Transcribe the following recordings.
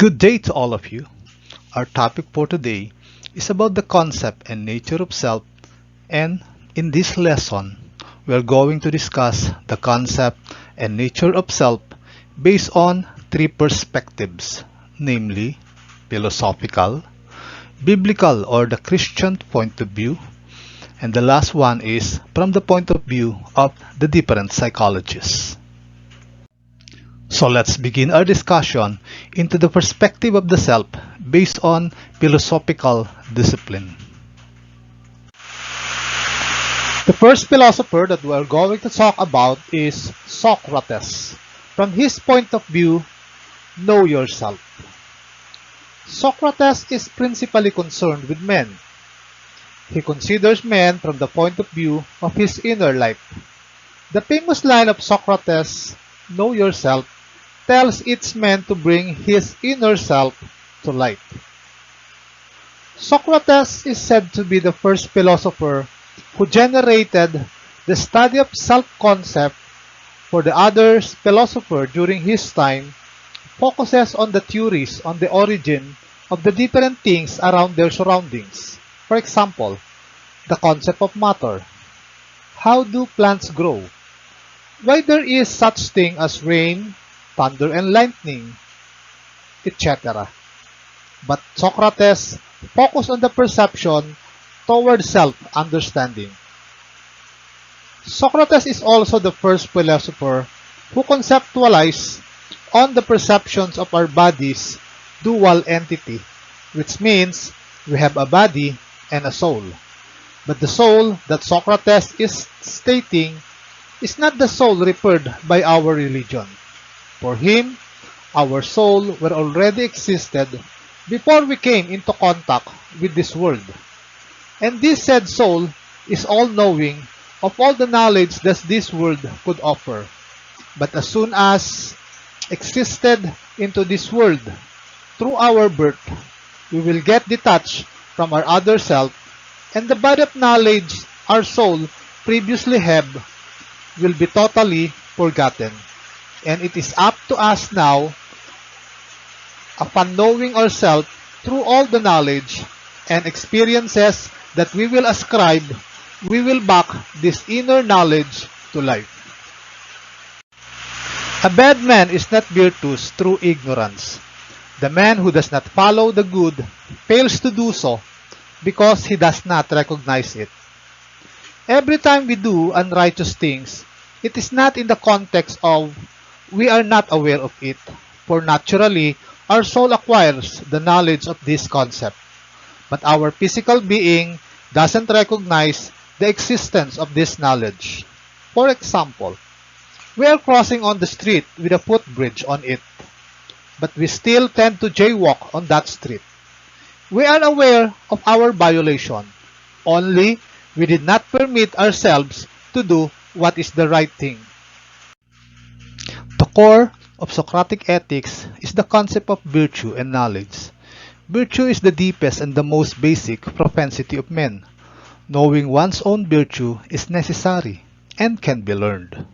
Good day to all of you. Our topic for today is about the concept and nature of self, and in this lesson, we are going to discuss the concept and nature of self based on three perspectives, namely philosophical, biblical or the Christian point of view, and the last one is from the point of view of the different psychologists. So let's begin our discussion into the perspective of the self based on philosophical discipline. The first philosopher that we are going to talk about is Socrates. From his point of view, know yourself. Socrates is principally concerned with men. He considers men from the point of view of his inner life. The famous line of Socrates, know yourself, tells its men to bring his inner self to light. Socrates is said to be the first philosopher who generated the study of self-concept, for the other philosopher during his time focuses on the theories on the origin of the different things around their surroundings. For example, the concept of matter. How do plants grow? Why there is such thing as rain, thunder and lightning, etc. But Socrates focused on the perception toward self-understanding. Socrates is also the first philosopher who conceptualized on the perceptions of our body's dual entity, which means we have a body and a soul. But the soul that Socrates is stating is not the soul referred by our religion. For him, our soul were already existed before we came into contact with this world. And this said soul is all-knowing of all the knowledge that this world could offer. But as soon as existed into this world through our birth, we will get detached from our other self, and the body of knowledge our soul previously had will be totally forgotten. And it is up to us now, upon knowing ourselves through all the knowledge and experiences that we will ascribe, we will back this inner knowledge to life. A bad man is not virtuous through ignorance. The man who does not follow the good fails to do so because he does not recognize it. Every time we do unrighteous things, it is not in the context of we are not aware of it, for naturally, our soul acquires the knowledge of this concept. But our physical being doesn't recognize the existence of this knowledge. For example, we are crossing on the street with a footbridge on it, but we still tend to jaywalk on that street. We are aware of our violation, only we did not permit ourselves to do what is the right thing. The core of Socratic ethics is the concept of virtue and knowledge. Virtue is the deepest and the most basic propensity of men. Knowing one's own virtue is necessary and can be learned.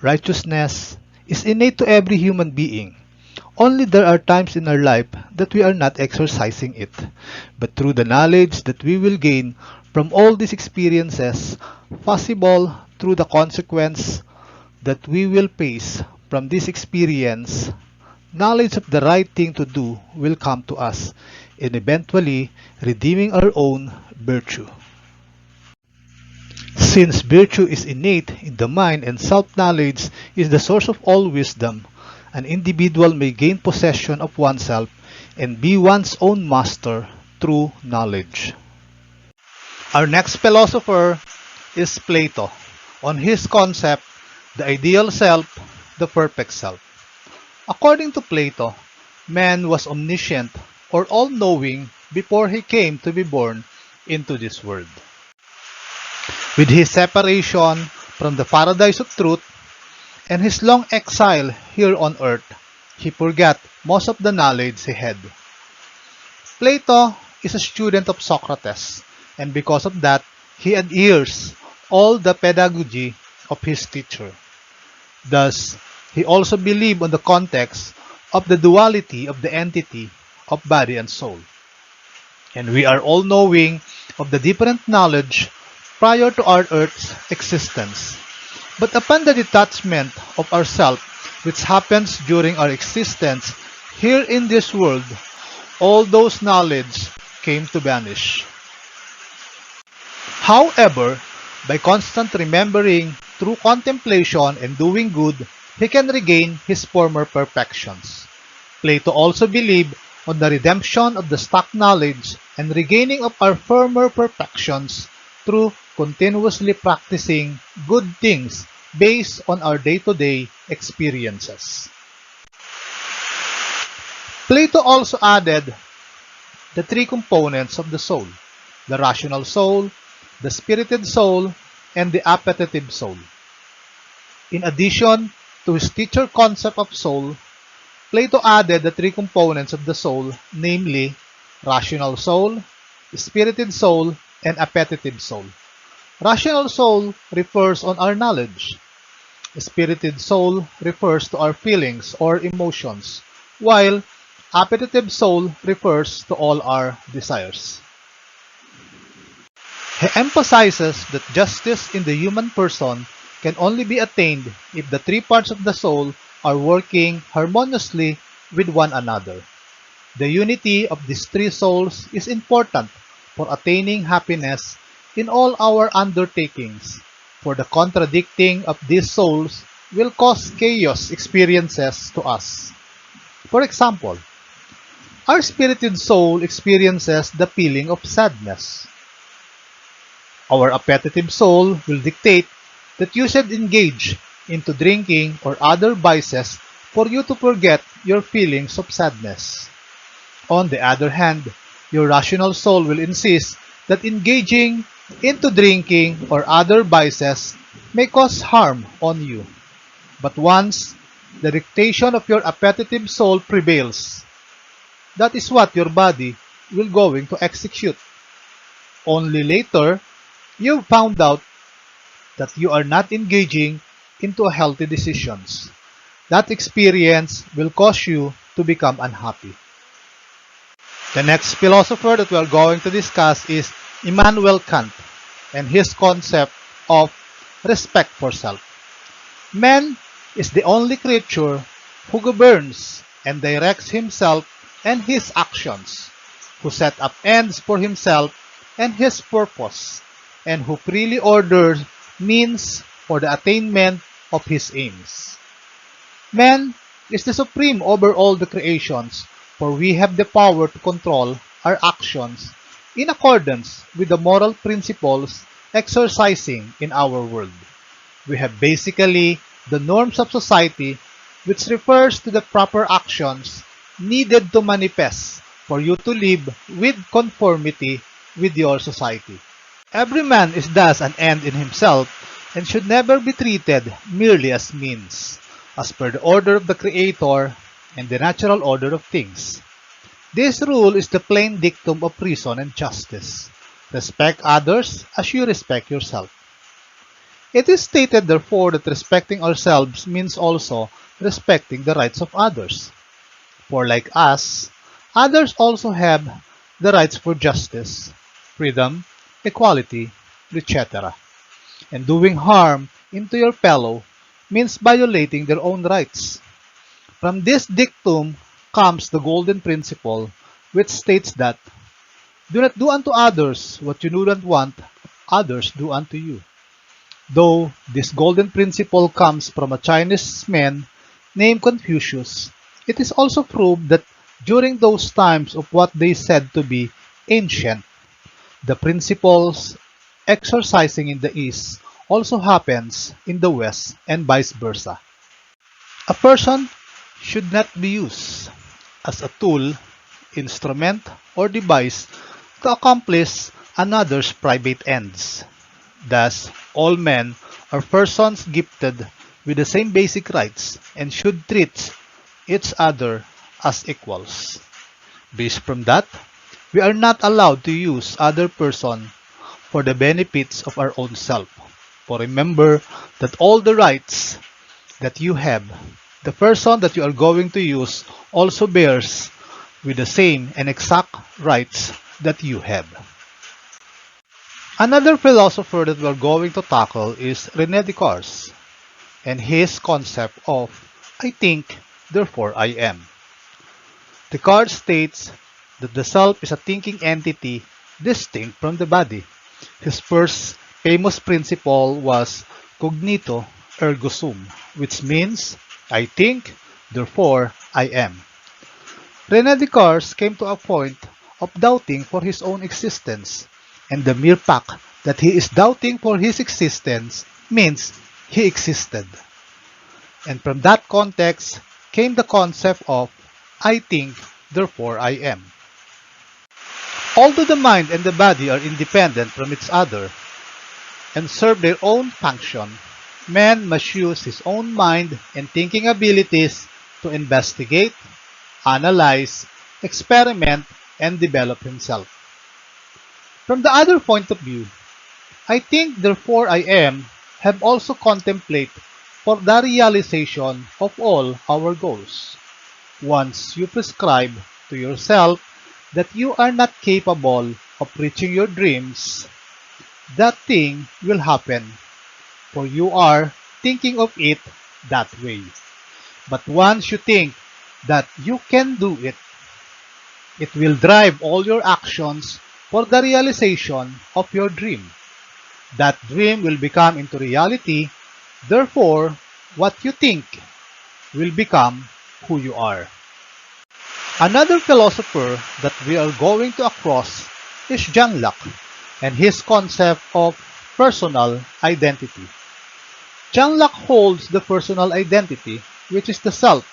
Righteousness is innate to every human being. Only there are times in our life that we are not exercising it. But through the knowledge that we will gain from all these experiences, possible through the consequence that we will face from this experience, knowledge of the right thing to do will come to us, and eventually redeeming our own virtue. Since virtue is innate in the mind and self-knowledge is the source of all wisdom, an individual may gain possession of oneself and be one's own master through knowledge. Our next philosopher is Plato. On his concept, the ideal self, the perfect self. According to Plato, man was omniscient or all-knowing before he came to be born into this world. With his separation from the paradise of truth and his long exile here on earth, he forgot most of the knowledge he had. Plato is a student of Socrates, and because of that, he adheres all the pedagogy of his teacher. Thus, he also believed on the context of the duality of the entity of body and soul. And we are all knowing of the different knowledge prior to our earth's existence. But upon the detachment of ourself, which happens during our existence here in this world, all those knowledge came to vanish. However, by constant remembering, through contemplation and doing good, he can regain his former perfections. Plato also believed on the redemption of the stock knowledge and regaining of our former perfections through continuously practicing good things based on our day-to-day experiences. Plato also added the three components of the soul: the rational soul, the spirited soul, and the appetitive soul. In addition to his teacher concept of soul, Plato added the three components of the soul, namely rational soul, spirited soul, and appetitive soul. Rational soul refers on our knowledge. Spirited soul refers to our feelings or emotions, while appetitive soul refers to all our desires. He emphasizes that justice in the human person can only be attained if the three parts of the soul are working harmoniously with one another. The unity of these three souls is important for attaining happiness in all our undertakings, for the contradicting of these souls will cause chaos experiences to us. For example, our spirited soul experiences the feeling of sadness. Our appetitive soul will dictate that you should engage into drinking or other vices for you to forget your feelings of sadness. On the other hand, your rational soul will insist that engaging into drinking or other vices may cause harm on you. But once the dictation of your appetitive soul prevails, that is what your body will going to execute. Only later, you found out that you are not engaging into healthy decisions. That experience will cause you to become unhappy. The next philosopher that we are going to discuss is Emanuel Kant and his concept of respect for self. Man is the only creature who governs and directs himself and his actions, who set up ends for himself and his purpose, and who freely orders means for the attainment of his aims. Man is the supreme over all the creations, for we have the power to control our actions in accordance with the moral principles exercising in our world. We have basically the norms of society, which refers to the proper actions needed to manifest for you to live with conformity with your society. Every man is thus an end in himself and should never be treated merely as means, as per the order of the Creator and the natural order of things. This rule is the plain dictum of reason and justice. Respect others as you respect yourself. It is stated therefore that respecting ourselves means also respecting the rights of others. For like us, others also have the rights for justice, freedom, equality, etc. And doing harm into your fellow means violating their own rights. From this dictum comes the golden principle, which states that, do not do unto others what you do not want others do unto you. Though this golden principle comes from a Chinese man named Confucius, it is also proved that during those times of what they said to be ancient, the principles exercising in the East also happens in the West and vice versa. A person should not be used as a tool, instrument, or device to accomplish another's private ends. Thus, all men are persons gifted with the same basic rights and should treat each other as equals. Based from that, we are not allowed to use other person for the benefits of our own self. For remember that all the rights that you have the person that you are going to use also bears with the same and exact rights that you have. Another philosopher that we're going to tackle is René Descartes and his concept of I think, therefore I am. Descartes states that the self is a thinking entity distinct from the body. His first famous principle was cognito ergo sum, which means I think, therefore I am. René Descartes came to a point of doubting for his own existence, and the mere fact that he is doubting for his existence means he existed. And from that context came the concept of I think, therefore I am. Although the mind and the body are independent from each other and serve their own function, man must use his own mind and thinking abilities to investigate, analyze, experiment, and develop himself. From the other point of view, I think, therefore I am have also contemplate for the realization of all our goals. Once you prescribe to yourself that you are not capable of reaching your dreams, that thing will happen, for you are thinking of it that way. But once you think that you can do it, it will drive all your actions for the realization of your dream. That dream will become into reality, therefore, what you think will become who you are. Another philosopher that we are going to across is Jean-Luc and his concept of personal identity. Jean-Luc holds the personal identity, which is the self,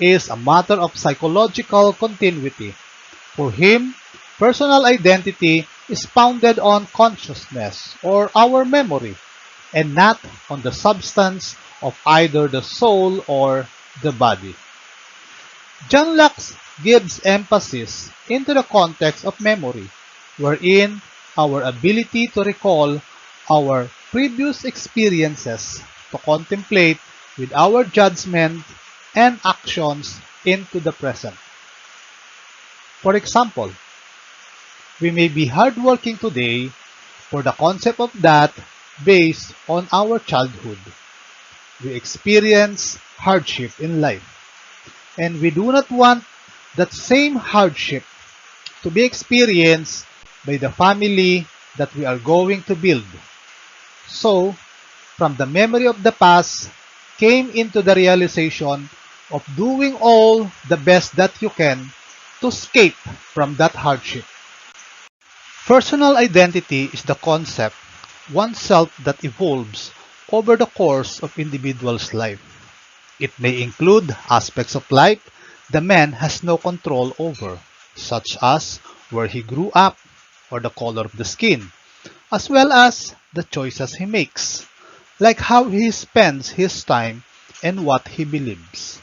is a matter of psychological continuity. For him, personal identity is founded on consciousness or our memory, and not on the substance of either the soul or the body. Jean-Luc gives emphasis into the context of memory, wherein our ability to recall our previous experiences, to contemplate with our judgment and actions into the present. For example, we may be hardworking today for the concept of that based on our childhood. We experience hardship in life, and we do not want that same hardship to be experienced by the family that we are going to build. So, from the memory of the past came into the realization of doing all the best that you can to escape from that hardship. Personal identity is the concept, oneself that evolves over the course of individual's life. It may include aspects of life the man has no control over, such as where he grew up or the color of the skin, as well as the choices he makes, like how he spends his time and what he believes.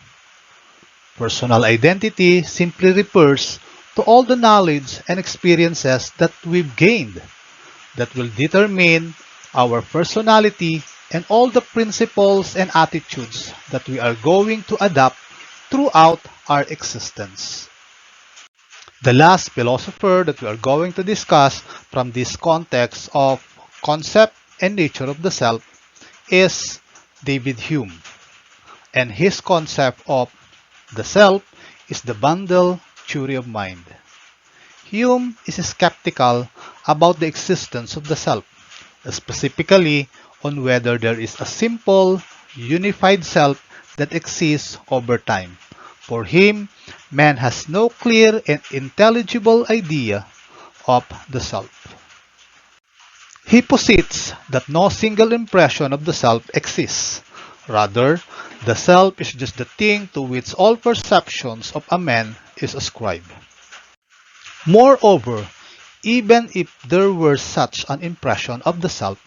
Personal identity simply refers to all the knowledge and experiences that we've gained that will determine our personality and all the principles and attitudes that we are going to adopt throughout our existence. The last philosopher that we are going to discuss from this context of concept and nature of the self is David Hume, and his concept of the self is the bundle theory of mind. Hume is skeptical about the existence of the self, specifically on whether there is a simple, unified self that exists over time. For him, man has no clear and intelligible idea of the self. He posits that no single impression of the self exists. Rather, the self is just the thing to which all perceptions of a man is ascribed. Moreover, even if there were such an impression of the self,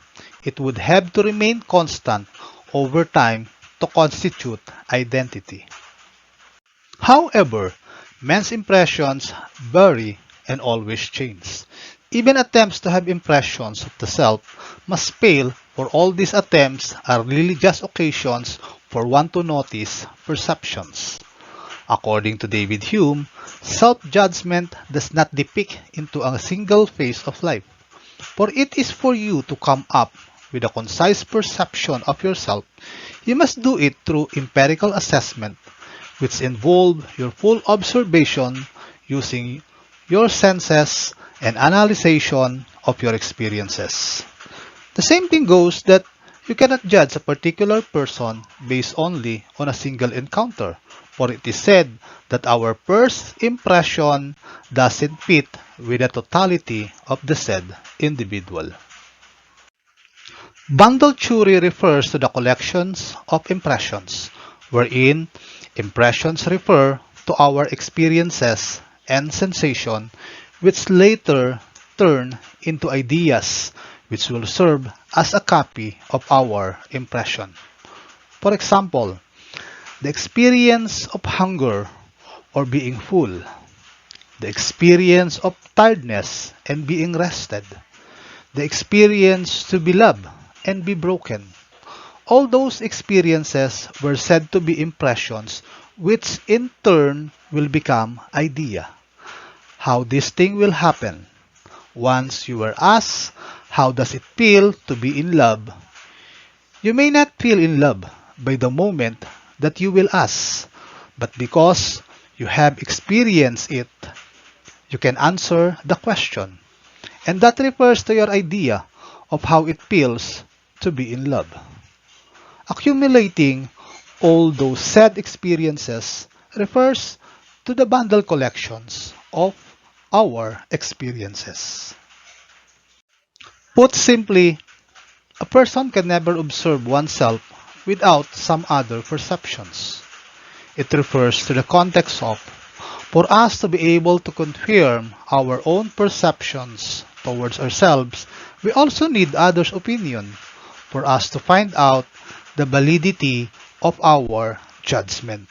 it would have to remain constant over time to constitute identity. However, men's impressions vary and always change. Even attempts to have impressions of the self must fail, for all these attempts are really just occasions for one to notice perceptions. According to David Hume, self-judgment does not depict into a single phase of life, for it is for you to come up with a concise perception of yourself. You must do it through empirical assessment, which involve your full observation using your senses and analyzation of your experiences. The same thing goes that you cannot judge a particular person based only on a single encounter, for it is said that our first impression doesn't fit with the totality of the said individual. Bundle theory refers to the collections of impressions, wherein impressions refer to our experiences and sensation, which later turn into ideas which will serve as a copy of our impression. For example, the experience of hunger or being full, the experience of tiredness and being rested, the experience to be loved and be broken. All those experiences were said to be impressions, which in turn will become idea. How this thing will happen? Once you were asked, how does it feel to be in love? You may not feel in love by the moment that you will ask, but because you have experienced it, you can answer the question. And that refers to your idea of how it feels to be in love. Accumulating all those said experiences refers to the bundle collections of our experiences. Put simply, a person can never observe oneself without some other perceptions. It refers to the context of, for us to be able to confirm our own perceptions towards ourselves, we also need others' opinion for us to find out the validity of our judgment.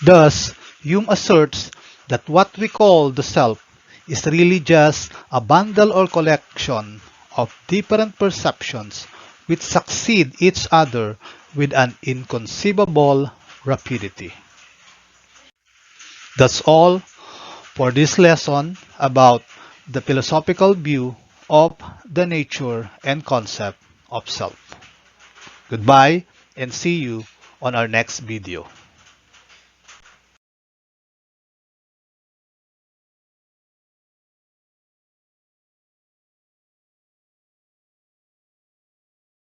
Thus, Hume asserts that what we call the self is really just a bundle or collection of different perceptions which succeed each other with an inconceivable rapidity. That's all for this lesson about the philosophical view of the nature and concept of self. Goodbye and see you on our next video.